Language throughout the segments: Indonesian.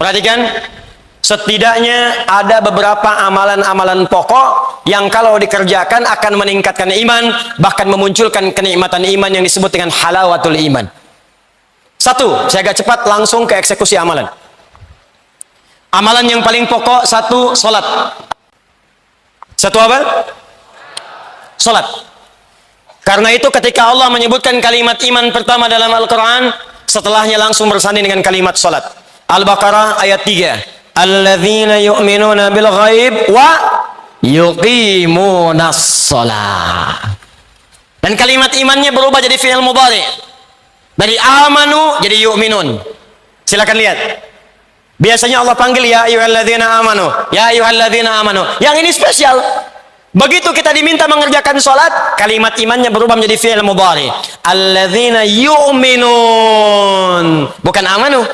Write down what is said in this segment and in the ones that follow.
Perhatikan, setidaknya ada beberapa amalan-amalan pokok yang kalau dikerjakan akan meningkatkan iman, bahkan memunculkan kenikmatan iman yang disebut dengan halawatul iman. Satu, saya agak cepat langsung ke eksekusi amalan. Amalan yang paling pokok, satu, salat. Satu apa? Salat. Karena itu ketika Allah menyebutkan kalimat iman pertama dalam Al-Quran, setelahnya langsung bersanding dengan kalimat salat. Al-Baqarah ayat 3. Alladzina yu'minuna bil ghaib wa yuqimunas shalah. Dan kalimat imannya berubah jadi fi'il mudhari. Dari amanu jadi yu'minun. Silakan lihat. Biasanya Allah panggil ya ayyuhalladzina amanu, ya ayyuhalladzina amanu. Yang ini spesial. Begitu kita diminta mengerjakan sholat, kalimat imannya berubah menjadi fi'il mudhari. Alladzina yu'minun, bukan amanu.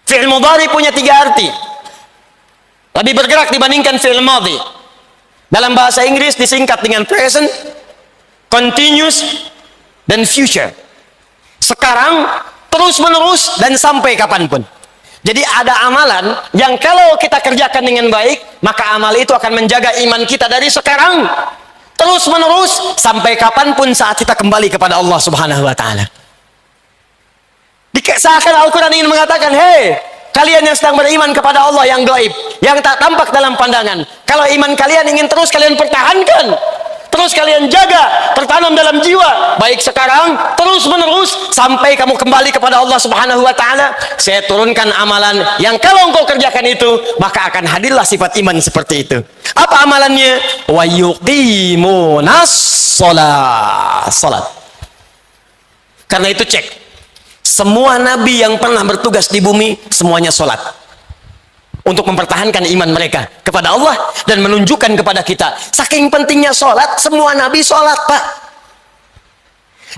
Fi'il mudhari punya 3 arti. Lebih bergerak dibandingkan fi'il madhi. Dalam bahasa Inggris disingkat dengan present, continuous, dan future. Sekarang, terus menerus, dan sampai kapanpun. Jadi ada amalan yang kalau kita kerjakan dengan baik, maka amal itu akan menjaga iman kita dari sekarang terus menerus sampai kapanpun saat kita kembali kepada Allah Subhanahu wa taala. Seakan Al-Quran ingin mengatakan, hei, kalian yang sedang beriman kepada Allah yang gaib, yang tak tampak dalam pandangan, kalau iman kalian ingin terus kalian pertahankan, terus kalian jaga, tertanam dalam jiwa, baik sekarang, terus menerus, sampai kamu kembali kepada Allah Subhanahu wa ta'ala, saya turunkan amalan yang kalau engkau kerjakan itu, maka akan hadirlah sifat iman seperti itu. Apa amalannya? Wa yuqimunas shalah. Salat. Karena itu cek. Semua nabi yang pernah bertugas di bumi, semuanya salat. Untuk mempertahankan iman mereka kepada Allah dan menunjukkan kepada kita saking pentingnya sholat, semua nabi sholat, Pak.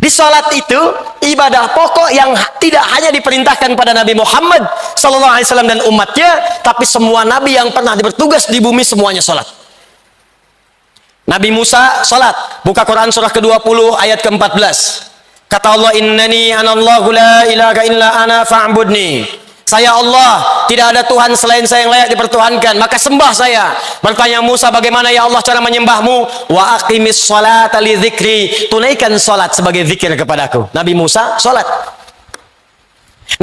Di sholat itu ibadah pokok yang tidak hanya diperintahkan pada Nabi Muhammad SAW dan umatnya, tapi semua nabi yang pernah bertugas di bumi semuanya sholat. Nabi Musa sholat, buka Quran surah ke-20 ayat ke-14. Kata Allah, innani anallahu la ilaha illa ana fa'budni. Saya Allah, tidak ada Tuhan selain saya yang layak dipertuhankan, maka sembah saya. Bertanya Musa, bagaimana ya Allah cara menyembahmu? Wa aqimis sholata li dzikri, tunaikan salat sebagai zikir kepadaku. Nabi Musa salat.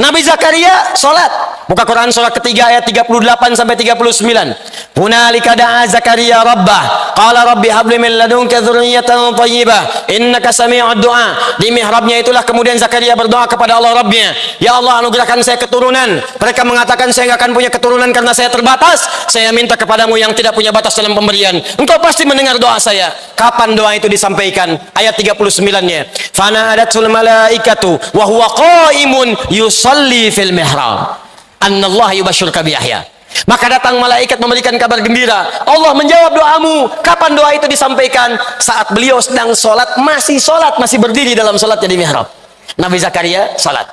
Nabi Zakaria salat. Buka Quran surah ketiga ayat 38 sampai 39. Hunalika da'a Zakaria rabbah, qala rabbi habli min ladunka dzurriyyatan thayyibah innaka sami'ud du'a. Di mihrabnya itulah kemudian Zakaria berdoa kepada Allah Rabbnya, ya Allah anugerahkan saya keturunan. Mereka mengatakan saya enggak akan punya keturunan karena saya terbatas. Saya minta kepadamu yang tidak punya batas dalam pemberian. Engkau pasti mendengar doa saya. Kapan doa itu disampaikan? Ayat 39-nya. Fanadatul malaikatu wa huwa qaimun yusalli fil mihrab. Annallaha yubashshiruka bi Yahya. Maka datang malaikat memberikan kabar gembira. Allah menjawab doamu. Kapan doa itu disampaikan? Saat beliau sedang sholat, masih berdiri dalam sholatnya di mihrab. Nabi Zakaria sholat.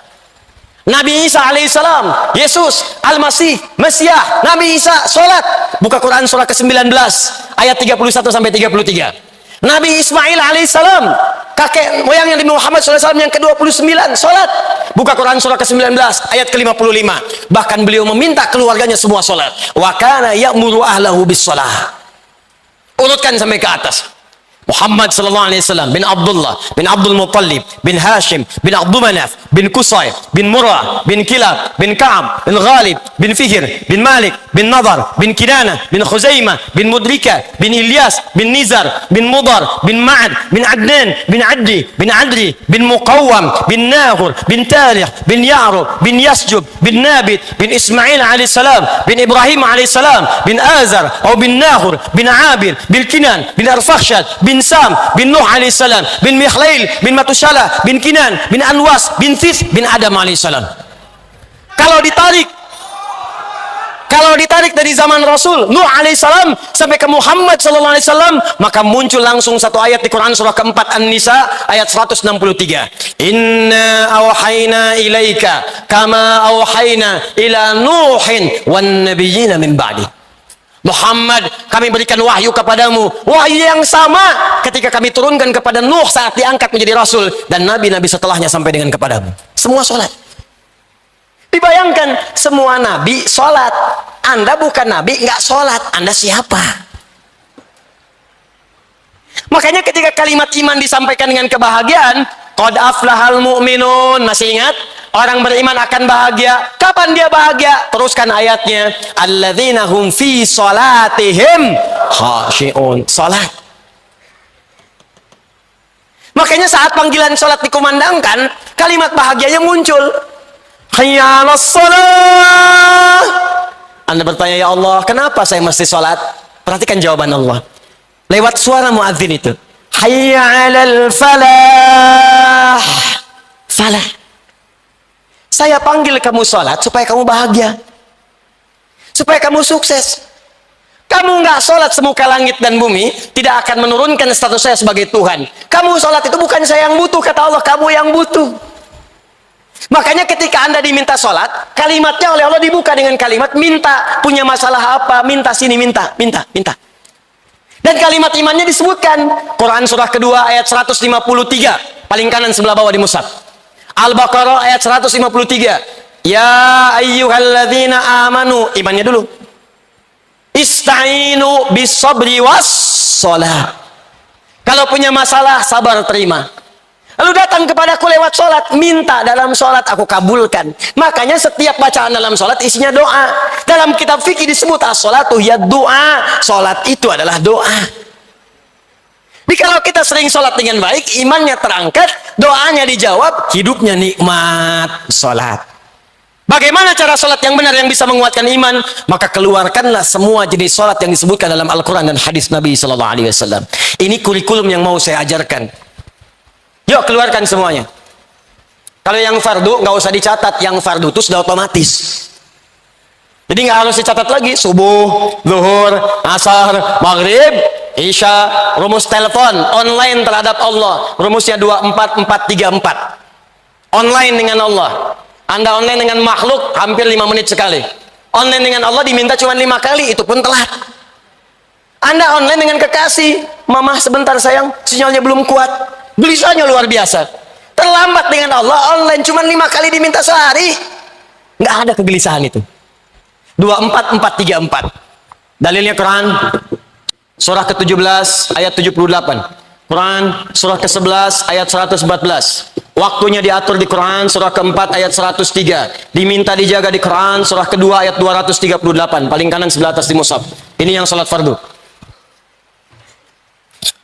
Nabi Isa alaihissalam, Yesus Al-Masih, Mesiah, Nabi Isa sholat. Buka Quran surah ke-19 ayat 31 sampai 33. Nabi Ismail alaihissalam, kakek moyang yang Nabi Muhammad SAW yang ke-29 sholat. Buka Quran surah ke-19 ayat ke-55. Bahkan beliau meminta keluarganya semua sholat. Wa kana ya'muru ahlahu bis sholah. Urutkan sampai ke atas. Muhammad sallallahu alaihi wasallam bin Abdullah bin Abdul Muttalib bin Hashim bin Abdul Manaf bin Qusay bin Murrah bin Kilab bin Ka'ab bin Ghalib bin Fihr bin Malik bin Nadar bin Kinana bin Khuzaimah bin Mudrika bin Ilyas bin Nizar bin Mudar bin Ma'ad bin Adnan bin Addi bin Adri bin Muqawwam bin Nahur bin Tarikh bin Ya'rub bin Yasjub bin Nabit bin Ismail alaihissalam bin Ibrahim alaihissalam bin Azar atau bin Nahur bin Abir bin Kinan bin Arfakhshad bin Sam bin Nuh alaihissalam bin Mikhlail bin Matushalah bin Kinan bin Anwas bin This bin Adam alaihissalam. Kalau ditarik dari zaman Rasul Nuh alaihissalam sampai ke Muhammad sallallahu alaihi wasallam, maka muncul langsung satu ayat di Quran surah keempat An-Nisa ayat 163. Inna awhayna ilaika kama awhayna ila Nuhin wan nabiyina min ba'di. Muhammad, kami berikan wahyu kepadamu, wahyu yang sama ketika kami turunkan kepada Nuh saat diangkat menjadi Rasul dan nabi-nabi setelahnya sampai dengan kepadamu. Semua sholat. Dibayangkan, semua nabi sholat. Anda bukan nabi, nggak sholat. Anda siapa? Makanya ketika kalimat iman disampaikan dengan kebahagiaan, qad aflahal mu'minun, masih ingat? Orang beriman akan bahagia. Kapan dia bahagia? Teruskan ayatnya. Alladzina hum fi sholatihim khashi'un. Sholat. Makanya saat panggilan sholat dikumandangkan, kalimat bahagianya muncul. Hayya 'alas shalah. Anda bertanya, ya Allah, kenapa saya mesti sholat? Perhatikan jawaban Allah. Lewat suara muadzin itu. Hayya 'alal falah. Falah. Saya panggil kamu sholat supaya kamu bahagia. Supaya kamu sukses. Kamu nggak sholat semuka langit dan bumi, tidak akan menurunkan status saya sebagai Tuhan. Kamu sholat itu bukan saya yang butuh, kata Allah, kamu yang butuh. Makanya ketika Anda diminta sholat, kalimatnya oleh Allah dibuka dengan kalimat minta. Punya masalah apa? Minta sini, minta. Dan kalimat imannya disebutkan. Quran surah kedua ayat 153. Paling kanan sebelah bawah di mushaf. Al-Baqarah ayat 153. Ya ayyuhalladzina amanu. Imannya dulu. Ista'inu bis-sabri was-shalah. Kalau punya masalah, sabar terima. Lalu datang kepadaku lewat sholat, minta dalam sholat, aku kabulkan. Makanya setiap bacaan dalam sholat isinya doa. Dalam kitab fikih disebut as-sholatu hiya doa. Sholat itu adalah doa. Jadi kalau kita sering sholat dengan baik, imannya terangkat, doanya dijawab, hidupnya nikmat. Sholat. Bagaimana cara sholat yang benar yang bisa menguatkan iman? Maka keluarkanlah semua jenis sholat yang disebutkan dalam Al-Quran dan hadis Nabi SAW. Ini kurikulum yang mau saya ajarkan. Yuk keluarkan semuanya. Kalau yang fardu nggak usah dicatat, yang fardu itu sudah otomatis. Jadi nggak harus dicatat lagi. Subuh, zuhur, asar, maghrib, isya, rumus telepon online terhadap Allah. Rumusnya 24434. Online dengan Allah. Anda online dengan makhluk hampir 5 menit sekali. Online dengan Allah diminta cuma 5 kali, itu pun telat. Anda online dengan kekasih, mama sebentar sayang, sinyalnya belum kuat. Gelisahnya luar biasa. Terlambat dengan Allah, online cuma 5 kali diminta sehari. Nggak ada kegelisahan itu. 24434. Dalilnya Quran surah ke-17 ayat 78. Quran surah ke-11 ayat 114. Waktunya diatur di Quran surah ke-4 ayat 103. Diminta dijaga di Quran surah kedua ayat 238. Paling kanan sebelah atas di mushaf. Ini yang salat fardu.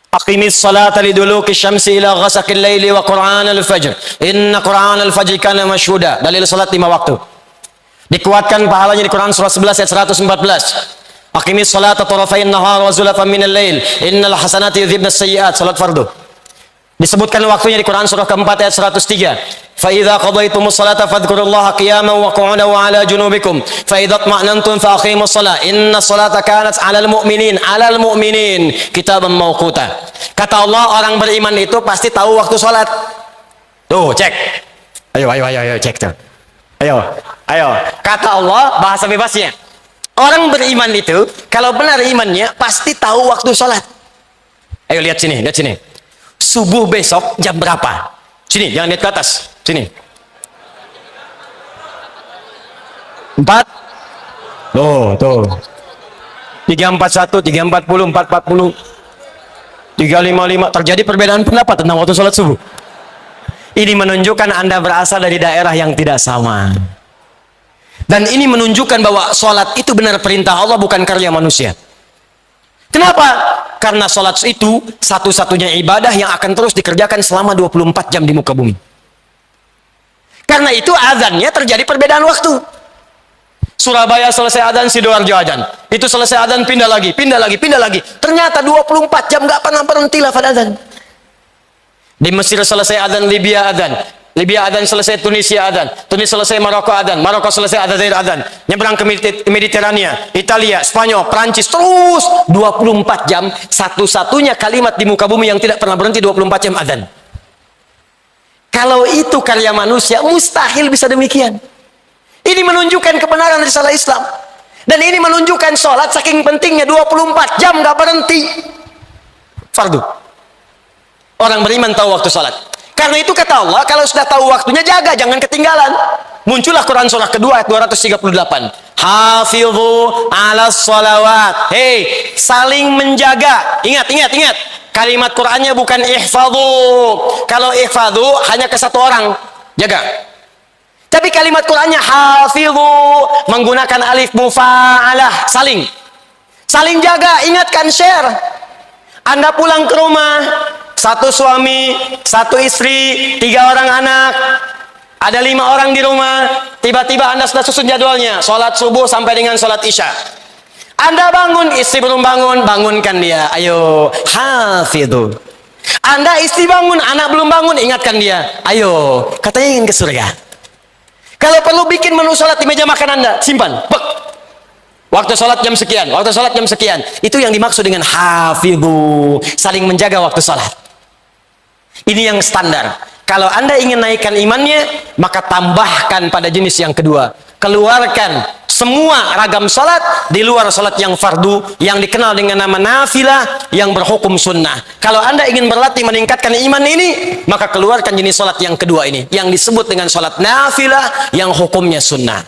Aqimis salata liduluki syamsi ila ghasaqil laili wa Qur'anal fajr. Inna Qur'anal fajr kana mashhuda. Dalil salat 5 waktu. Dikuatkan pahalanya di Quran surah 11 ayat 114. Aqimis salata tarafayn nahar wa zulafan minal lail. Innal hasanati yudhibnas sayyi'at. Salat fardu. Disebutkan waktunya di Quran surah keempat ayat 103. Fa idza qadaytumus salata fadhkurullaha qiyaman wa qu'udan wa 'ala junubikum. Fa idza tma'nantum fa aqimus shalah. Innas salata kanat 'alal mu'minin kitaban mawquta. Kata Allah, orang beriman itu pasti tahu waktu salat. Tuh, cek. Ayo cek tuh. Ayo. Kata Allah, bahasa bebasnya. Orang beriman itu kalau benar imannya pasti tahu waktu salat. Ayo lihat sini. Subuh besok jam berapa? Sini, jangan lihat ke atas. Sini. 4. Tuh. 341, 340, 440, 355. Terjadi perbedaan pendapat tentang waktu sholat subuh. Ini menunjukkan Anda berasal dari daerah yang tidak sama. Dan ini menunjukkan bahwa sholat itu benar perintah Allah, bukan karya manusia. Kenapa? Karena sholat itu satu-satunya ibadah yang akan terus dikerjakan selama 24 jam di muka bumi. Karena itu azannya terjadi perbedaan waktu. Surabaya selesai azan, Sidoarjo azan. Itu selesai azan, pindah lagi. Ternyata 24 jam nggak pernah berhenti lafaz azan. Di Mesir selesai azan, Libya azan selesai, Tunisia azan, Tunis selesai, Maroko selesai, Aljazair azan, nyebrang ke Mediterania, Italia, Spanyol, Prancis, terus 24 jam, satu-satunya kalimat di muka bumi yang tidak pernah berhenti 24 jam azan. Kalau itu karya manusia, mustahil bisa demikian. Ini menunjukkan kebenaran risalah Islam. Dan ini menunjukkan sholat saking pentingnya 24 jam gak berhenti. Fardu. Orang beriman tahu waktu sholat. Karena itu kata Allah, kalau sudah tahu waktunya jaga, jangan ketinggalan. Muncullah Quran surah kedua ayat 238. Hafidhu ala sholawat. Hei, saling menjaga. Ingat. Kalimat Qurannya bukan ihfadhu. Kalau ihfadhu hanya ke satu orang, jaga. Tapi kalimat Qurannya hafidhu, menggunakan alif mufa'alah, saling jaga. Ingatkan, share. Anda pulang ke rumah, satu suami, satu istri, 3 orang anak, ada 5 orang di rumah. Tiba-tiba Anda sudah susun jadwalnya, sholat subuh sampai dengan sholat isya. Anda bangun, istri belum bangun, bangunkan dia. Ayo, hafidhu. Anda istri bangun, anak belum bangun, ingatkan dia. Ayo, katanya ingin ke surga. Kalau perlu bikin menu sholat di meja makan Anda, simpan. Bek. Waktu sholat jam sekian, waktu sholat jam sekian. Itu yang dimaksud dengan hafidhu, saling menjaga waktu sholat. Ini yang standar. Kalau Anda ingin naikkan imannya, maka tambahkan pada jenis yang kedua. Keluarkan semua ragam sholat di luar sholat yang fardu, yang dikenal dengan nama nafilah, yang berhukum sunnah. Kalau Anda ingin berlatih meningkatkan iman ini, maka keluarkan jenis sholat yang kedua ini, yang disebut dengan sholat nafilah, yang hukumnya sunnah.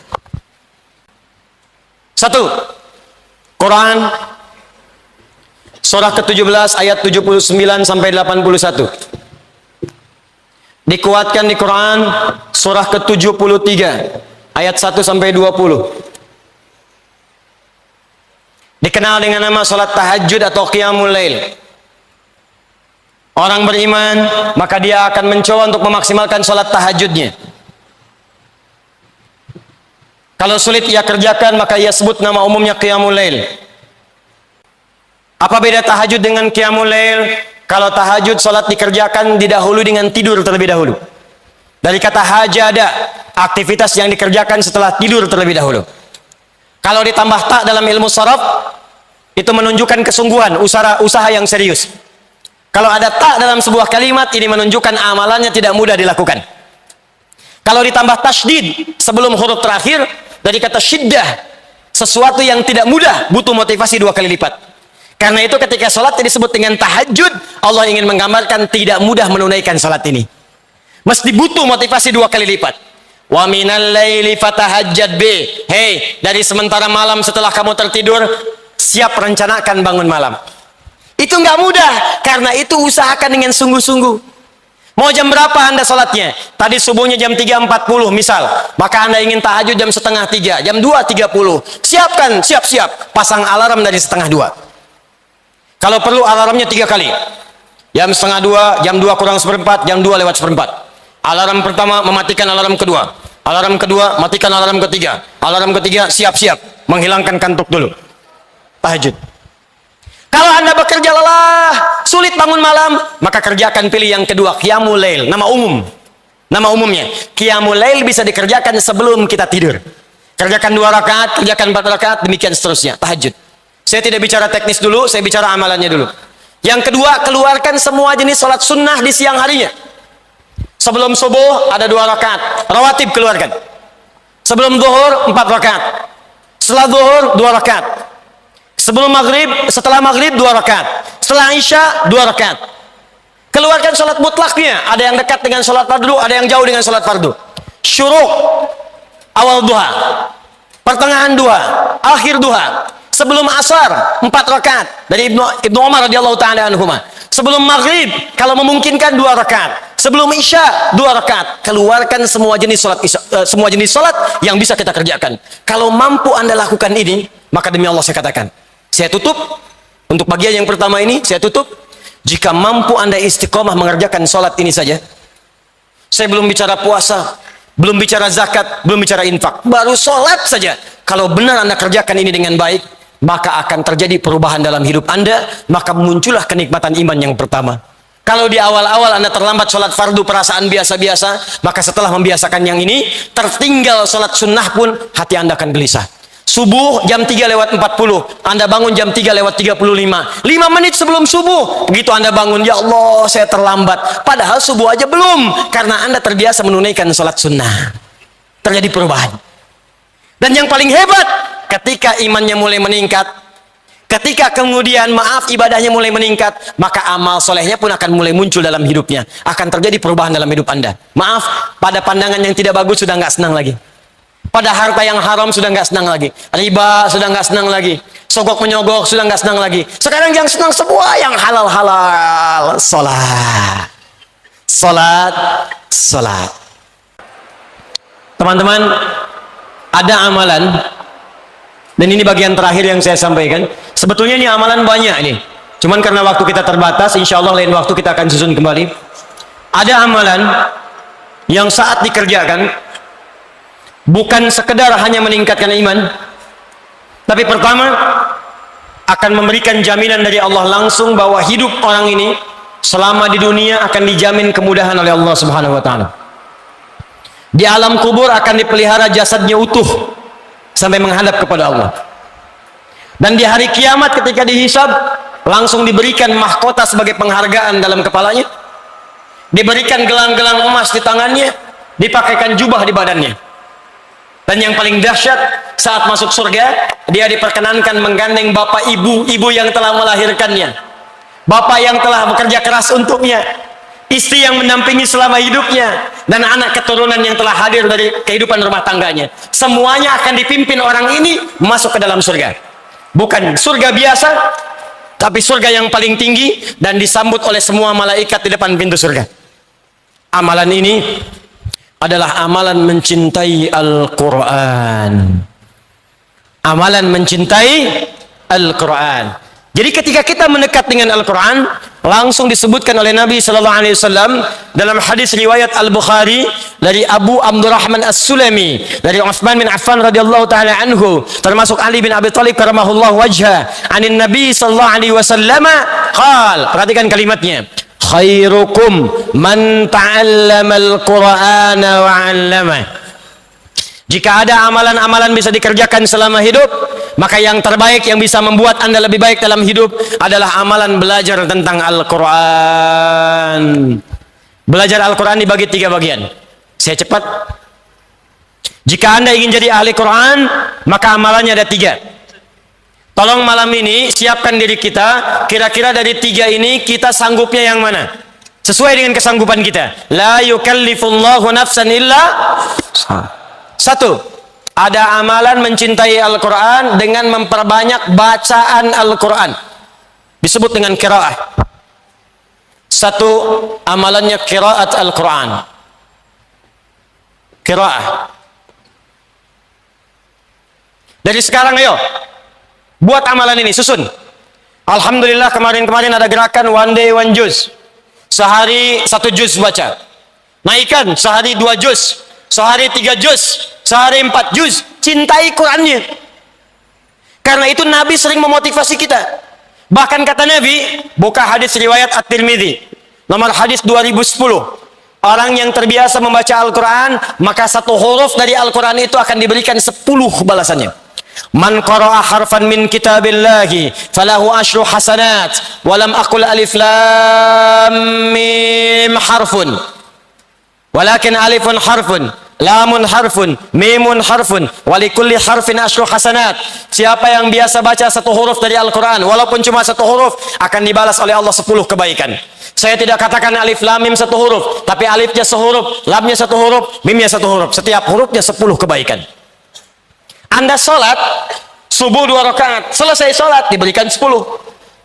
1. Quran surah ke-17 ayat 79 sampai 81. Dikuatkan di Quran surah ke-73 ayat 1 sampai 20. Dikenal dengan nama salat tahajud atau qiyamul lail. Orang beriman, maka dia akan mencoba untuk memaksimalkan salat tahajudnya. Kalau sulit ia kerjakan, maka ia sebut nama umumnya qiyamul lail. Apa beda tahajud dengan qiyamul lail? Kalau tahajud, salat dikerjakan didahului dengan tidur terlebih dahulu. Dari kata hajada, aktivitas yang dikerjakan setelah tidur terlebih dahulu. Kalau ditambah tak dalam ilmu sharaf, itu menunjukkan kesungguhan, usaha yang serius. Kalau ada tak dalam sebuah kalimat, ini menunjukkan amalannya tidak mudah dilakukan. Kalau ditambah tasydid sebelum huruf terakhir, dari kata syiddah, sesuatu yang tidak mudah, butuh motivasi 2 kali lipat. Karena itu ketika sholat disebut dengan tahajud, Allah ingin menggambarkan tidak mudah menunaikan sholat ini. Mesti butuh motivasi 2 kali lipat. Wa minal laili fatahajjad bi. Hei, dari sementara malam setelah kamu tertidur, siap rencanakan bangun malam. Itu nggak mudah, karena itu usahakan dengan sungguh-sungguh. Mau jam berapa Anda sholatnya? Tadi subuhnya jam 3.40 misal, maka Anda ingin tahajud jam setengah 3, jam 2.30. Siapkan, siap-siap, pasang alarm dari setengah 2. Kalau perlu alarmnya 3 kali. Jam setengah 2, jam 2 kurang seperempat, jam 2 lewat seperempat. Alarm pertama mematikan alarm kedua. Alarm kedua matikan alarm ketiga. Alarm ketiga siap-siap menghilangkan kantuk dulu. Tahajud. Kalau Anda bekerja lelah, sulit bangun malam, maka kerjakan pilih yang kedua, qiyamul lail, nama umum. Nama umumnya. Qiyamul lail bisa dikerjakan sebelum kita tidur. Kerjakan 2 rakaat, kerjakan 4 rakaat, demikian seterusnya. Tahajud. Saya tidak bicara teknis dulu, saya bicara amalannya dulu. Yang kedua, keluarkan semua jenis sholat sunnah di siang harinya. Sebelum subuh ada 2 rakaat, rawatib keluarkan. Sebelum zuhur 4 rakaat. Setelah zuhur 2 rakaat. Sebelum maghrib, setelah maghrib 2 rakaat. Setelah isya 2 rakaat. Keluarkan sholat mutlaknya. Ada yang dekat dengan sholat fardu, ada yang jauh dengan sholat fardu. Syuruk, awal duha, pertengahan duha, akhir duha. Sebelum asar 4 rakaat dari Ibnu Umar radhiyallahu taala anhuma. Sebelum maghrib kalau memungkinkan 2 rakaat. Sebelum isya 2 rakaat. Keluarkan semua jenis salat semua jenis salat yang bisa kita kerjakan. Kalau mampu Anda lakukan ini, maka demi Allah saya katakan, saya tutup untuk bagian yang pertama ini, saya tutup. Jika mampu Anda istiqomah mengerjakan salat ini saja. Saya belum bicara puasa, belum bicara zakat, belum bicara infak, baru salat saja. Kalau benar Anda kerjakan ini dengan baik, maka akan terjadi perubahan dalam hidup Anda, maka muncullah kenikmatan iman yang pertama. Kalau di awal-awal Anda terlambat sholat fardu perasaan biasa-biasa, maka setelah membiasakan yang ini, tertinggal sholat sunnah pun hati Anda akan gelisah. Subuh jam 3 lewat 40, Anda bangun jam 3 lewat 35, 5 menit sebelum subuh, begitu Anda bangun, ya Allah saya terlambat, padahal subuh aja belum, karena Anda terbiasa menunaikan sholat sunnah. Terjadi perubahan. Dan yang paling hebat, ketika imannya mulai meningkat, Ketika kemudian maaf ibadahnya mulai meningkat, maka amal solehnya pun akan mulai muncul dalam hidupnya. Akan terjadi perubahan dalam hidup Anda. Maaf, pada pandangan yang tidak bagus sudah nggak senang lagi. Pada harta yang haram sudah nggak senang lagi. Riba sudah nggak senang lagi. Sogok menyogok sudah nggak senang lagi. Sekarang yang senang semua yang halal-halal. Salat. Salat. Salat. Teman-teman, ada amalan. Dan ini bagian terakhir yang saya sampaikan. Sebetulnya ini amalan banyak ini. Cuman karena waktu kita terbatas, insya Allah lain waktu kita akan susun kembali. Ada amalan yang saat dikerjakan, bukan sekedar hanya meningkatkan iman, tapi pertama, akan memberikan jaminan dari Allah langsung bahwa hidup orang ini, selama di dunia akan dijamin kemudahan oleh Allah Subhanahu wa Ta'ala. Di alam kubur akan dipelihara jasadnya utuh, sampai menghadap kepada Allah. Dan di hari kiamat ketika dihisab, langsung diberikan mahkota sebagai penghargaan dalam kepalanya, diberikan gelang-gelang emas di tangannya, dipakaikan jubah di badannya. Dan yang paling dahsyat, saat masuk surga, dia diperkenankan menggandeng bapak ibu yang telah melahirkannya, bapak yang telah bekerja keras untuknya, istri yang mendampingi selama hidupnya, dan anak keturunan yang telah hadir dari kehidupan rumah tangganya. Semuanya akan dipimpin orang ini masuk ke dalam surga. Bukan surga biasa, tapi surga yang paling tinggi, dan disambut oleh semua malaikat di depan pintu surga. Amalan ini adalah amalan mencintai Al-Quran. Amalan mencintai Al-Quran. Jadi ketika kita mendekat dengan Al-Quran, langsung disebutkan oleh Nabi Sallallahu Alaihi Wasallam dalam hadis riwayat Al-Bukhari dari Abu Abdurrahman As-Sulami, dari Utsman bin Affan radhiyallahu taala anhu, termasuk Ali bin Abi Thalib karamahullahu wajha, anin Nabi Sallallahu Alaihi Wasallam qal, perhatikan kalimatnya, khairukum man ta'allama al-Qur'ana wa 'allamah. Jika ada amalan-amalan bisa dikerjakan selama hidup, maka yang terbaik yang bisa membuat Anda lebih baik dalam hidup adalah amalan belajar tentang Al-Quran. Belajar Al-Quran dibagi 3 bagian. Saya cepat. Jika Anda ingin jadi ahli Quran, maka amalannya ada 3. Tolong malam ini siapkan diri kita, kira-kira dari 3 ini kita sanggupnya yang mana? Sesuai dengan kesanggupan kita. La yukallifullahu nafsan illa 1. Ada amalan mencintai Al-Quran dengan memperbanyak bacaan Al-Quran. Disebut dengan qiraah. 1. Amalannya qiraat Al-Quran. Qiraah. Dari sekarang ayo, buat amalan ini, susun. Alhamdulillah kemarin-kemarin ada gerakan one day one juz. Sehari 1 juz baca. Naikkan sehari 2 juz. Sehari 3 juz, sehari 4 juz. Cintai Qurannya. Karena itu Nabi sering memotivasi kita. Bahkan kata Nabi, buka hadis riwayat At-Tirmidzi, nomor hadis 2010. Orang yang terbiasa membaca Al-Quran, maka 1 huruf dari Al-Quran itu akan diberikan 10 balasannya. Man qara'a harfan min kitabillahi falahu asyru hasanat, walam aqul alif lam mim harfun, walakin alifun harfun, lamun harfun, mimun harfun, walikulli harfin asyru hasanat. Siapa yang biasa baca 1 huruf dari Al-Quran, walaupun cuma 1 huruf, akan dibalas oleh Allah 10 kebaikan. Saya tidak katakan alif lam mim 1 huruf, tapi alifnya sehuruf, lamnya 1 huruf, mimnya 1 huruf. Setiap hurufnya 10 kebaikan. Anda sholat subuh 2 rakaat, selesai sholat diberikan 10.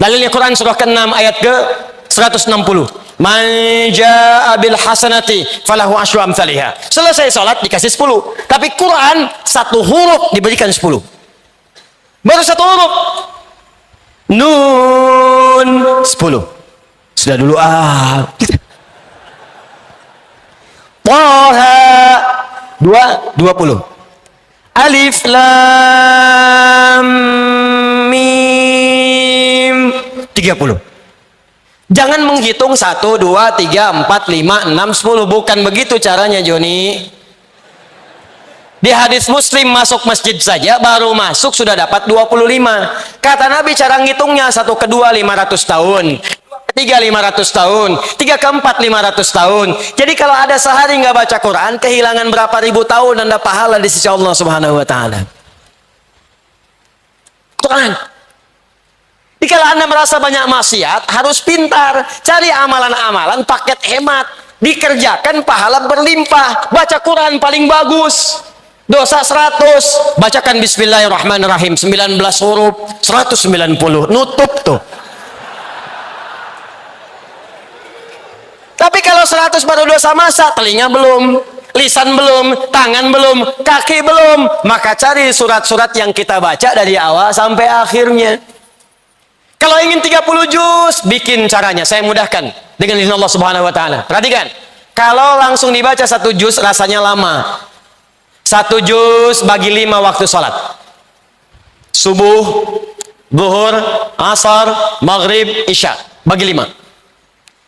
Dalilnya Quran surah ke-6 ayat ke-160. Man jaa bil hasanati falahu asyru amsalihha. Selesai salat dikasih 10. Tapi Quran 1 huruf diberikan 10. Baru 1 huruf. Nun 10. Sudah dulu Taha 20. Alif lam mim 30. Jangan menghitung 1, 2, 3, 4, 5, 6, 10. Bukan begitu caranya, Joni. Di hadis Muslim, masuk masjid saja baru masuk sudah dapat 25. Kata Nabi cara ngitungnya 1 ke 2 500 tahun, 2 ke 3 500 tahun, 3 ke 4 500 tahun. Jadi kalau ada sehari nggak baca Quran, kehilangan berapa ribu tahun Anda pahala di sisi Allah Subhanahu wa taala. Quran. Dikala Anda merasa banyak maksiat, harus pintar. Cari amalan-amalan paket hemat. Dikerjakan pahala berlimpah. Baca Quran paling bagus. Dosa 100. Bacakan Bismillahirrahmanirrahim. 19 huruf. 190. Nutup tuh. Tapi kalau 100 baru dosa masa, telinga belum, lisan belum, tangan belum, kaki belum, maka cari surat-surat yang kita baca dari awal sampai akhirnya. Kalau ingin 30 juz, bikin caranya. Saya mudahkan dengan izin Allah Subhanahu wa taala. Perhatikan. Kalau langsung dibaca 1 juz rasanya lama. 1 juz bagi 5 waktu salat. Subuh, zuhur, asar, maghrib, isya. Bagi 5.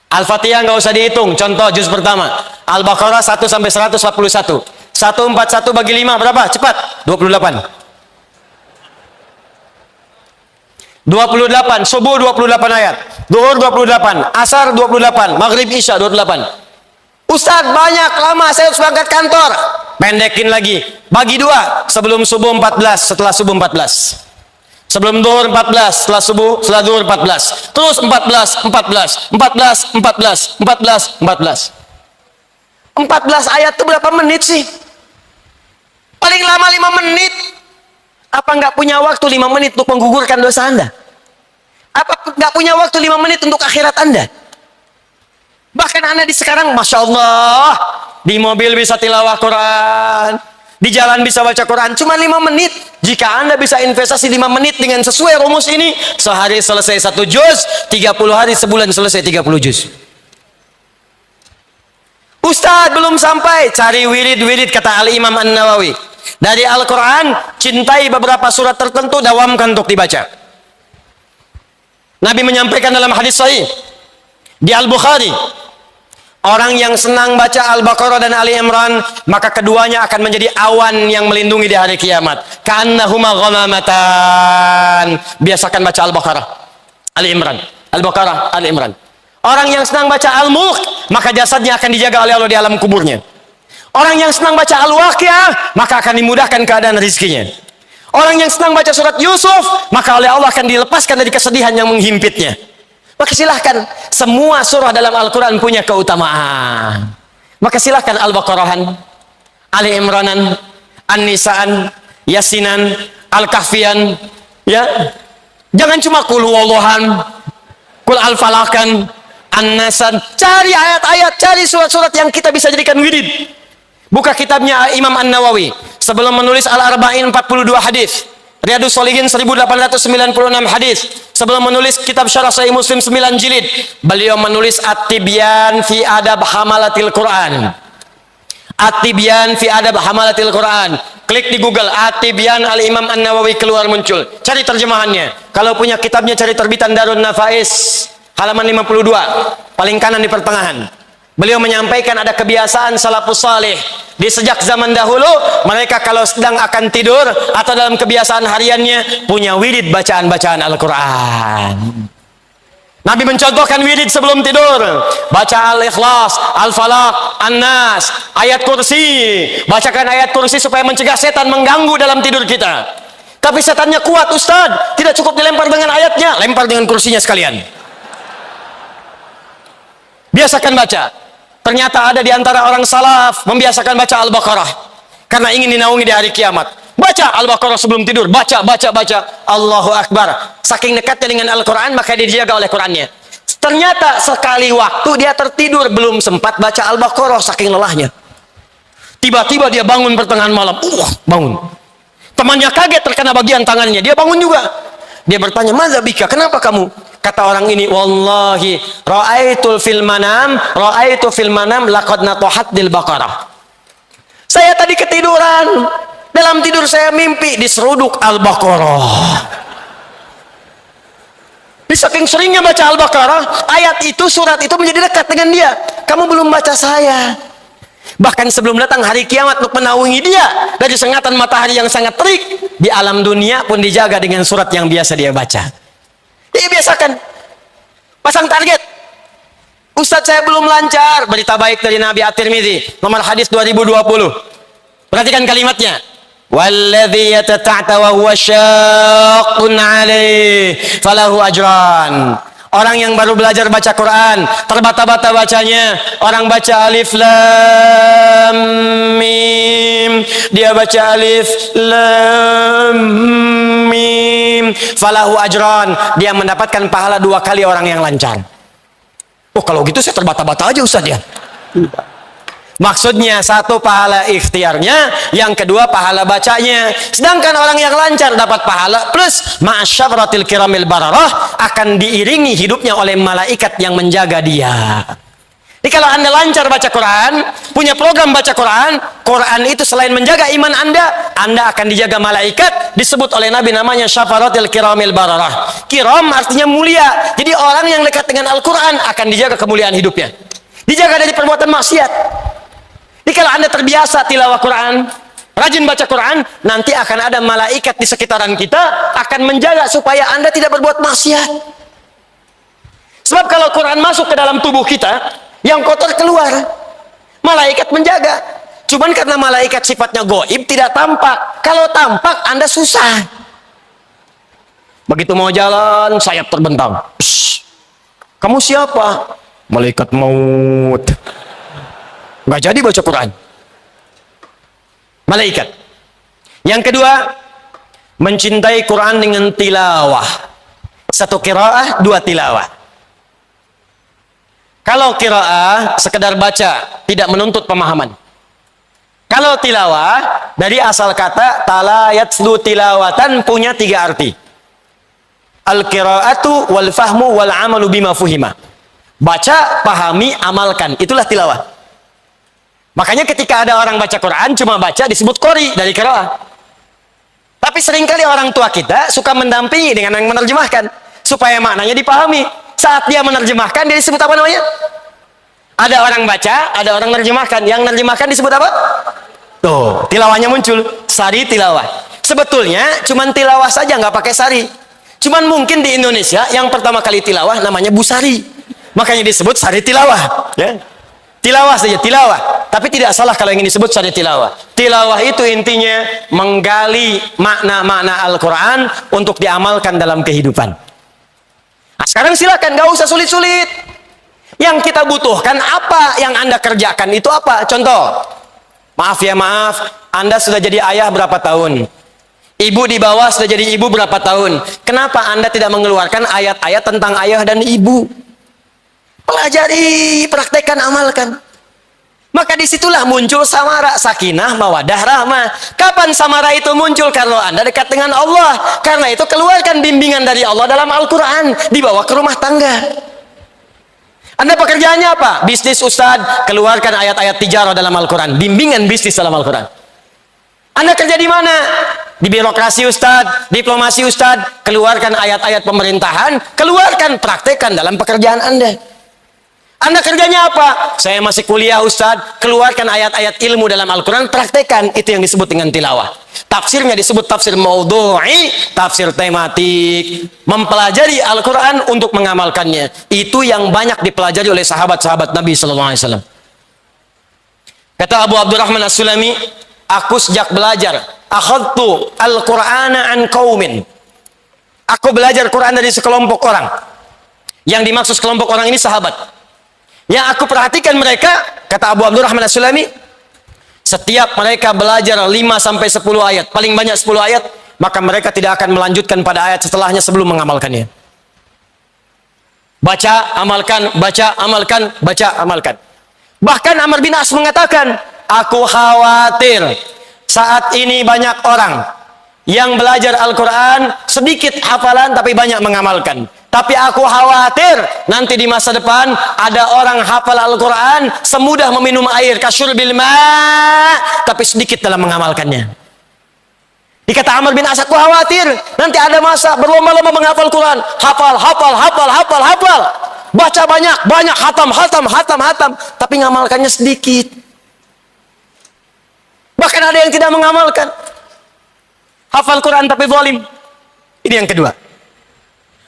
Al-Fatihah nggak usah dihitung. Contoh juz pertama. Al-Baqarah 1 sampai 141. 141 bagi 5 berapa? Cepat. 28. 28. Subuh 28 ayat. Zuhur 28. Asar 28. Maghrib isya 28. Ustadz banyak lama saya harus berangkat kantor. Pendekin lagi. Bagi 2. Sebelum subuh 14. Setelah subuh 14. Sebelum zuhur 14, setelah subuh, setelah zuhur 14. Terus 14, 14, 14, 14, 14, 14. 14 ayat itu berapa menit sih? Paling lama 5 menit. Apa nggak punya waktu 5 menit untuk menggugurkan dosa Anda? Apa nggak punya waktu 5 menit untuk akhirat Anda? Bahkan Anda di sekarang, Masya Allah, di mobil bisa tilawah Quran, di jalan bisa baca Quran, cuma 5 menit. Jika Anda bisa investasi 5 menit dengan sesuai rumus ini, sehari selesai 1 juz, 30 hari sebulan selesai 30 juz. Ustadz belum sampai, cari wirid-wirid, kata Al-Imam An-Nawawi. Dari Al-Quran, cintai beberapa surat tertentu, dawamkan untuk dibaca. Nabi menyampaikan dalam hadis sahih di Al-Bukhari, orang yang senang baca Al-Baqarah dan Ali Imran, maka keduanya akan menjadi awan yang melindungi di hari kiamat. Ka'annahuma ghamamatan. Biasakan baca Al-Baqarah, Ali Imran. Al-Baqarah, Ali Imran. Orang yang senang baca Al-Mulk, maka jasadnya akan dijaga oleh Allah di alam kuburnya. Orang yang senang baca Al-Waqiah, maka akan dimudahkan keadaan rezekinya. Orang yang senang baca surat Yusuf, maka oleh Allah akan dilepaskan dari kesedihan yang menghimpitnya. Maka silahkan, semua surah dalam Al-Quran punya keutamaan. Maka silahkan Al-Baqarahan, Ali Imranan, An-Nisaan, Yasinan, Al-Kahfian, ya. Jangan cuma Qul Huwallahan, Qul Al-Falakan, An-Nasan. Cari ayat-ayat, cari surat-surat yang kita bisa jadikan wirid. Buka kitabnya Imam An-Nawawi. Sebelum menulis Al-Arba'in 42 hadis. Riyadus Shalihin 1896 hadis. Sebelum menulis kitab Syarah Sahih Muslim 9 jilid, beliau menulis At-Tibyan fi Adab Hamalatil Quran. At-Tibyan fi Adab Hamalatil Quran. Klik di Google At-Tibyan Al-Imam An-Nawawi, keluar muncul. Cari terjemahannya. Kalau punya kitabnya cari terbitan Darun Nafais halaman 52, paling kanan di pertengahan. Beliau menyampaikan ada kebiasaan salafus salih di sejak zaman dahulu, mereka kalau sedang akan tidur atau dalam kebiasaan hariannya punya wirid bacaan-bacaan Al-Quran. Nabi mencontohkan wirid sebelum tidur, baca Al-Ikhlas, Al-Falaq, An-Nas, ayat kursi. Bacakan ayat kursi supaya mencegah setan mengganggu dalam tidur kita. Tapi setannya kuat Ustaz, tidak cukup dilempar dengan ayatnya, lempar dengan kursinya sekalian. Biasakan baca. Ternyata ada di antara orang salaf membiasakan baca Al-Baqarah karena ingin dinaungi di hari kiamat. Baca Al-Baqarah sebelum tidur, baca. Allahu Akbar. Saking dekatnya dengan Al-Quran, maka dia dijaga oleh Qurannya. Ternyata sekali waktu dia tertidur, belum sempat baca Al-Baqarah saking lelahnya. Tiba-tiba dia bangun pertengahan malam. Bangun. Temannya kaget terkena bagian tangannya. Dia bangun juga. Dia bertanya, "Madza bika? Kenapa kamu?" Kata orang ini, "Wallahi ra'aitu fil manam laqad natahat dil Baqarah." Saya tadi ketiduran. Dalam tidur saya mimpi diseruduk Al-Baqarah. Saking seringnya baca Al-Baqarah, ayat itu, surat itu menjadi dekat dengan dia. Kamu belum baca saya. Bahkan sebelum datang hari kiamat untuk menaungi dia dari sengatan matahari yang sangat terik, di alam dunia pun dijaga dengan surat yang biasa dia baca. Dia biasakan. Pasang target. Ustadz saya belum lancar. Berita baik dari Nabi At-Tirmidzi, nomor hadis 2020. Perhatikan kalimatnya. Walladzi yatata'ta wa huwa syaqqun 'alaihi falahu ajran. Orang yang baru belajar baca Quran, terbata-bata bacanya, orang baca alif lam mim, dia baca alif lam mim, falahu ajran, dia mendapatkan pahala 2 kali orang yang lancar. Oh, kalau gitu saya terbata-bata aja Ustaz ya. Maksudnya 1 pahala ikhtiarnya, yang kedua pahala bacanya. Sedangkan orang yang lancar dapat pahala plus ma'asyaratil kiramil bararah, akan diiringi hidupnya oleh malaikat yang menjaga dia. Jadi kalau Anda lancar baca Quran, punya program baca Quran, Quran itu selain menjaga iman Anda akan dijaga malaikat. Disebut oleh Nabi namanya syafaratil kiramil bararah. Kiram artinya mulia. Jadi orang yang dekat dengan Al-Quran akan dijaga kemuliaan hidupnya, dijaga dari perbuatan maksiat. Jadi kalau Anda terbiasa tilawah Quran, rajin baca Quran, nanti akan ada malaikat di sekitaran kita akan menjaga supaya Anda tidak berbuat maksiat. Sebab kalau Quran masuk ke dalam tubuh kita, yang kotor keluar, malaikat menjaga. Cuman karena malaikat sifatnya gaib, tidak tampak. Kalau tampak, Anda susah. Begitu mau jalan, sayap terbentang. Shh, kamu siapa? Malaikat maut. Nggak jadi baca Quran. Malaikat. Yang kedua, mencintai Quran dengan tilawah. 1 qiraah, 2 tilawah. Kalau qiraah sekedar baca, tidak menuntut pemahaman. Kalau tilawah, dari asal kata tala yatslu tilawatan, punya 3 arti. Al-qiraatu wal fahmu wal amalu bima fuhima. Baca, pahami, amalkan. Itulah tilawah. Makanya ketika ada orang baca Quran, cuma baca disebut qori dari qiraah. Tapi seringkali orang tua kita suka mendampingi dengan yang menerjemahkan, supaya maknanya dipahami. Saat dia menerjemahkan, dia disebut apa namanya? Ada orang baca, ada orang menerjemahkan. Yang menerjemahkan disebut apa? Tuh, tilawahnya muncul. Sari tilawah. Sebetulnya cuma tilawah saja, nggak pakai sari. Cuman mungkin di Indonesia yang pertama kali tilawah namanya Bu Sari. Makanya disebut sari tilawah. Ya. Tilawah saja, tilawah. Tapi tidak salah kalau ingin disebut sari tilawah. Tilawah itu intinya menggali makna-makna Al-Quran untuk diamalkan dalam kehidupan. Nah, sekarang silakan, nggak usah sulit-sulit. Yang kita butuhkan apa yang Anda kerjakan itu apa? Contoh, maaf ya maaf, Anda sudah jadi ayah berapa tahun? Ibu di bawah sudah jadi ibu berapa tahun? Kenapa Anda tidak mengeluarkan ayat-ayat tentang ayah dan ibu? Pelajari, praktekkan, amalkan. Maka disitulah muncul samara, sakinah, mawadah, rahmah. Kapan samara itu muncul? Kalau Anda dekat dengan Allah. Karena itu keluarkan bimbingan dari Allah dalam Al-Quran, dibawa ke rumah tangga. Anda pekerjaannya apa? Bisnis Ustadz, keluarkan ayat-ayat tijarah dalam Al-Quran, bimbingan bisnis dalam Al-Quran. Anda kerja di mana? Di birokrasi Ustadz, diplomasi Ustadz, keluarkan ayat-ayat pemerintahan, keluarkan, praktekkan dalam pekerjaan Anda. Anda kerjanya apa? Saya masih kuliah Ustadz, keluarkan ayat-ayat ilmu dalam Al-Quran, praktekkan. Itu yang disebut dengan tilawah. Tafsirnya disebut tafsir maudhu'i, tafsir tematik. Mempelajari Al-Quran untuk mengamalkannya. Itu yang banyak dipelajari oleh sahabat-sahabat Nabi SAW. Kata Abu Abdurrahman As-Sulami, aku sejak belajar, akhadtu al-Qur'ana an qaumin. Aku belajar Quran dari sekelompok orang. Yang dimaksud sekelompok orang ini sahabat. Yang aku perhatikan mereka, kata Abu Abdurrahman As-Sulami, setiap mereka belajar 5-10 ayat, paling banyak 10 ayat, maka mereka tidak akan melanjutkan pada ayat setelahnya sebelum mengamalkannya. Baca, amalkan, baca, amalkan, baca, amalkan. Bahkan Amr bin As mengatakan, aku khawatir saat ini banyak orang yang belajar Al-Quran, sedikit hafalan tapi banyak mengamalkan. Tapi aku khawatir nanti di masa depan ada orang hafal Al-Quran semudah meminum air, kasyurbil ma', tapi sedikit dalam mengamalkannya. Dikata Amr bin As, aku khawatir nanti ada masa berlomba-lomba menghafal Quran, hafal, baca banyak, hatam, tapi mengamalkannya sedikit. Bahkan ada yang tidak mengamalkan. Hafal Quran tapi zalim. Ini yang kedua.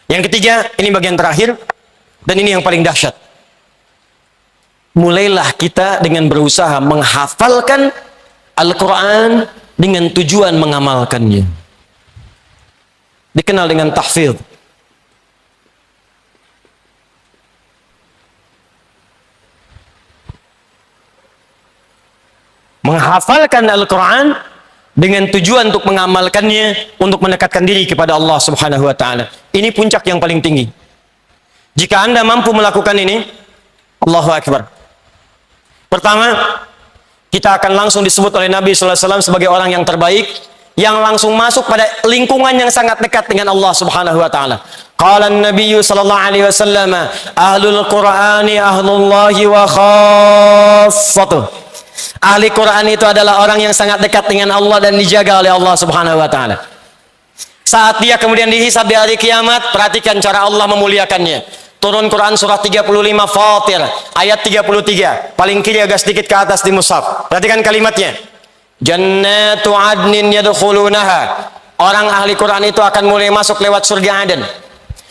Yang ketiga, ini bagian terakhir, dan ini yang paling dahsyat. Mulailah kita dengan berusaha menghafalkan Al-Quran dengan tujuan mengamalkannya. Dikenal dengan tahfidz. Menghafalkan Al-Quran dengan tujuan untuk mengamalkannya, untuk mendekatkan diri kepada Allah Subhanahu wa Ta'ala. Ini puncak yang paling tinggi. Jika Anda mampu melakukan ini, Allahu Akbar. Pertama, kita akan langsung disebut oleh Nabi sallallahu alaihi wasallam sebagai orang yang terbaik, yang langsung masuk pada lingkungan yang sangat dekat dengan Allah Subhanahu wa Ta'ala. Qala an-nabiy sallallahu alaihi wasallam, ahlul Qur'ani ahlullahi wa khassatuh. Ahli Quran itu adalah orang yang sangat dekat dengan Allah dan dijaga oleh Allah Subhanahu wa Ta'ala. Saat dia kemudian dihisab di hari kiamat, perhatikan cara Allah memuliakannya. Turun Quran surah 35 Fatir ayat 33, paling kiri agak sedikit ke atas di mushaf. Perhatikan kalimatnya. Jannatu adnin yadkhulunaha. Orang ahli Quran itu akan mulai masuk lewat surga Aden.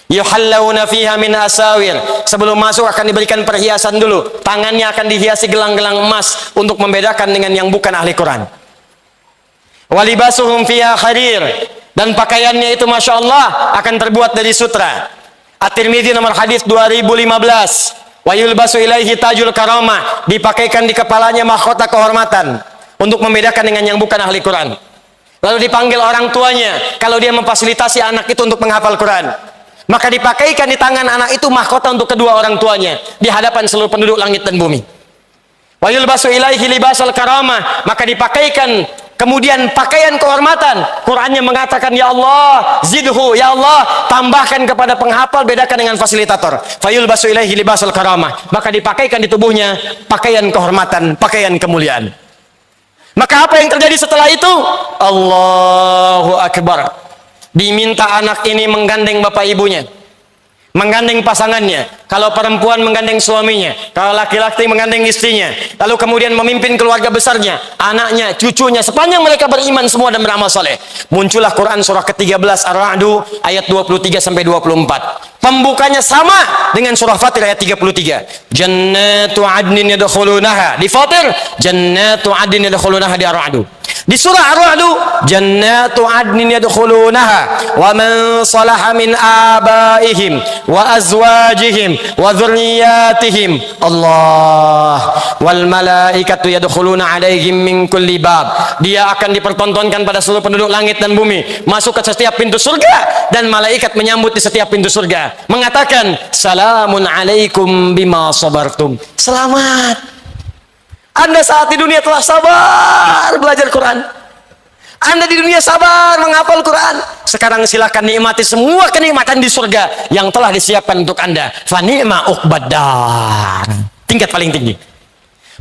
Yuhallawna fiha min asawir. Sebelum masuk akan diberikan perhiasan dulu. Tangannya akan dihiasi gelang-gelang emas untuk membedakan dengan yang bukan ahli Quran. Walibasuhum fiha harir. Dan pakaiannya itu Masya Allah akan terbuat dari sutra. At-Tirmidzi nomor hadis 2015. Wa yulbasu ilaihi tajul karamah. Dipakaikan di kepalanya mahkota kehormatan untuk membedakan dengan yang bukan ahli Quran. Lalu dipanggil orang tuanya kalau dia memfasilitasi anak itu untuk menghafal Quran. Maka dipakaikan di tangan anak itu mahkota untuk kedua orang tuanya di hadapan seluruh penduduk langit dan bumi. Wa yulbasu ilaihi libasal karamah. Maka dipakaikan kemudian pakaian kehormatan. Qurannya mengatakan, ya Allah zidhu, ya Allah tambahkan kepada penghafal, bedakan dengan fasilitator. Fa yulbasu ilaihi libasal karamah. Maka dipakaikan di tubuhnya pakaian kehormatan, pakaian kemuliaan. Maka apa yang terjadi setelah itu? Allahu Akbar. Diminta anak ini menggandeng bapak ibunya, menggandeng pasangannya. Kalau perempuan menggandeng suaminya, kalau laki-laki menggandeng istrinya. Lalu kemudian memimpin keluarga besarnya, anaknya, cucunya, sepanjang mereka beriman semua dan beramal soleh. Muncullah Quran surah ke-13 Ar-Ra'du ayat 23 sampai 24. Pembukanya sama dengan surah Fatir ayat 33. Jannatu adnin yadkhulunaha. Di Fatir, Jannatu adnin yadkhulunaha di Ar-Ra'du. Di surah Ar-Ra'du, Jannatu adnin yadkhulunaha wa man salaha min abaihim wa azwajihim wa dzurriyyatihim. Allah wal malaikatu yadkhuluna alaihim min kulli bab. Dia akan dipertontonkan pada seluruh penduduk langit dan bumi, masuk ke setiap pintu surga, dan malaikat menyambut di setiap pintu surga, mengatakan salamun alaikum bima sabartum. Selamat, Anda saat di dunia telah sabar belajar Quran. Anda di dunia sabar menghafal Quran. Sekarang silakan nikmati semua kenikmatan di surga yang telah disiapkan untuk Anda. Fa ni'ma uqbadar. Tingkat paling tinggi.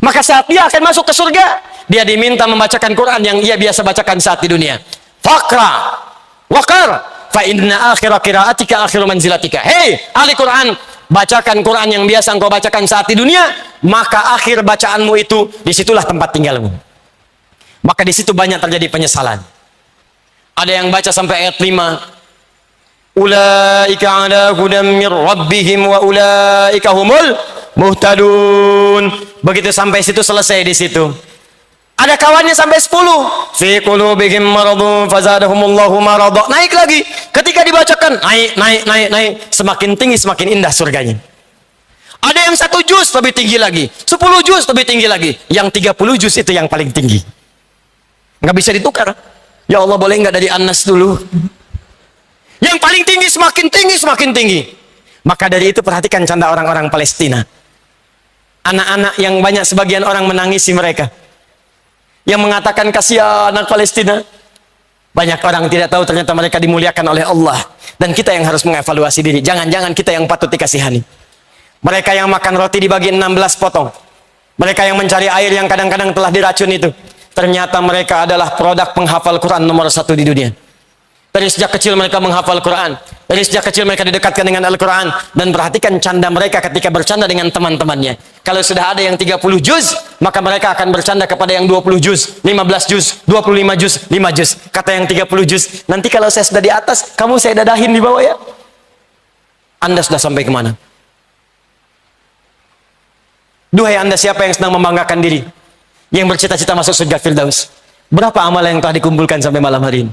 Maka saat dia akan masuk ke surga, dia diminta membacakan Quran yang ia biasa bacakan saat di dunia. Faqra waqar fa inna akhira qiraatika akhiru manzilatika. Hei ahli Quran, bacakan Quran yang biasa engkau bacakan saat di dunia, maka akhir bacaanmu itu disitulah tempat tinggalmu. Maka di situ banyak terjadi penyesalan. Ada yang baca sampai ayat 5. Ulaika ala hudam mir rabbihim wa ulaika humul muhtadun. Begitu sampai situ selesai di situ. Ada kawannya sampai 10. Fi qulubihim maradun fazadahumullahu marada. Naik lagi. Ketika dibacakan, naik. Semakin tinggi semakin indah surganya. Ada yang 1 juz lebih tinggi lagi, 10 juz lebih tinggi lagi. Yang 30 juz itu yang paling tinggi. Nggak bisa ditukar. Ya Allah, boleh nggak dari Anas dulu? Yang paling tinggi semakin tinggi semakin tinggi. Maka dari itu perhatikan canda orang-orang Palestina. Anak-anak yang banyak sebagian orang menangisi mereka, yang mengatakan kasihan anak Palestina. Banyak orang tidak tahu ternyata mereka dimuliakan oleh Allah. Dan kita yang harus mengevaluasi diri. Jangan-jangan kita yang patut dikasihani. Mereka yang makan roti dibagi 16 potong. Mereka yang mencari air yang kadang-kadang telah diracun itu. Ternyata mereka adalah produk penghafal Quran nomor 1 di dunia. Dari sejak kecil mereka menghafal Quran. Dari sejak kecil mereka didekatkan dengan Al-Quran. Dan perhatikan canda mereka ketika bercanda dengan teman-temannya. Kalau sudah ada yang 30 juz, maka mereka akan bercanda kepada yang 20 juz, 15 juz, 25 juz, 5 juz. Kata yang 30 juz, nanti kalau saya sudah di atas, kamu saya dadahin di bawah ya. Anda sudah sampai kemana? Duhai Anda siapa yang sedang membanggakan diri, yang bercita-cita masuk surga Firdaus, Berapa amal yang telah dikumpulkan sampai malam hari ini?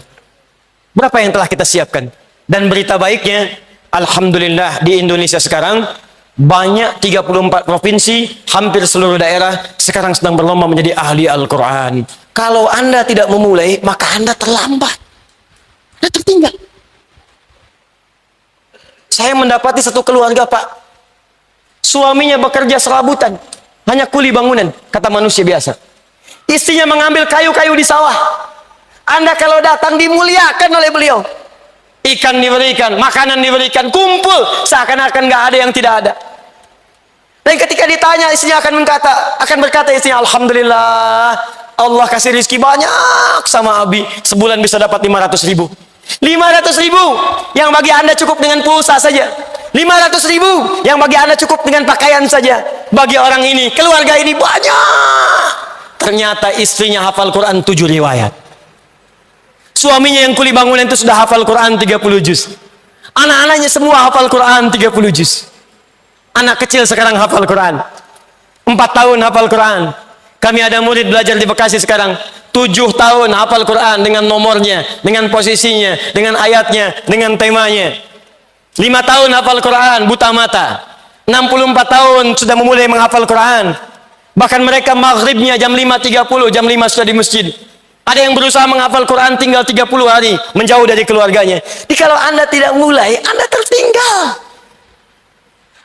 Berapa yang telah kita siapkan? Dan berita baiknya, alhamdulillah di Indonesia sekarang banyak 34 provinsi, hampir seluruh daerah sekarang sedang berlomba menjadi ahli Al-Quran. Kalau Anda tidak memulai, maka Anda terlambat. Anda tertinggal. Saya mendapati satu keluarga, Pak. Suaminya bekerja serabutan, hanya kuli bangunan, kata manusia biasa. Istrinya mengambil kayu-kayu di sawah. Anda kalau datang dimuliakan oleh beliau. Ikan diberikan, makanan diberikan, kumpul seakan-akan nggak ada yang tidak ada. Dan ketika ditanya, istrinya akan berkata istrinya, alhamdulillah, Allah kasih rezeki banyak sama Abi, sebulan bisa dapat 500 ribu. 500 ribu yang bagi Anda cukup dengan pulsa saja. 500 ribu yang bagi Anda cukup dengan pakaian saja. Bagi orang ini, keluarga ini banyak. Ternyata istrinya hafal Quran 7 riwayat. Suaminya yang kuli bangunan itu sudah hafal Quran 30 juz. Anak-anaknya semua hafal Quran 30 juz. Anak kecil sekarang hafal Quran 4 tahun hafal Quran. Kami ada murid belajar di Bekasi sekarang 7 tahun hafal Quran dengan nomornya, dengan posisinya, dengan ayatnya, dengan temanya. 5 tahun hafal Quran buta mata. 64 tahun sudah memulai menghafal Quran. Bahkan mereka maghribnya jam 5.30, jam 5 sudah di masjid. Ada yang berusaha menghafal Quran tinggal 30 hari, menjauh dari keluarganya. Jadi kalau Anda tidak mulai, Anda tertinggal.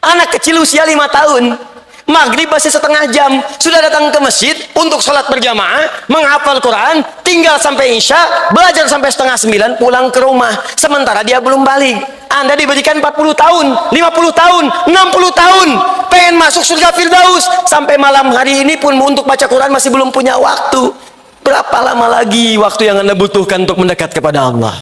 Anak kecil usia 5 tahun, maghrib masih setengah jam, sudah datang ke masjid untuk sholat berjamaah, menghafal Quran, tinggal sampai isya, belajar sampai setengah 9, pulang ke rumah. Sementara dia belum balik. Anda diberikan 40 tahun, 50 tahun, 60 tahun, pengen masuk surga Firdaus, sampai malam hari ini pun untuk baca Quran masih belum punya waktu. Berapa lama lagi waktu yang Anda butuhkan untuk mendekat kepada Allah?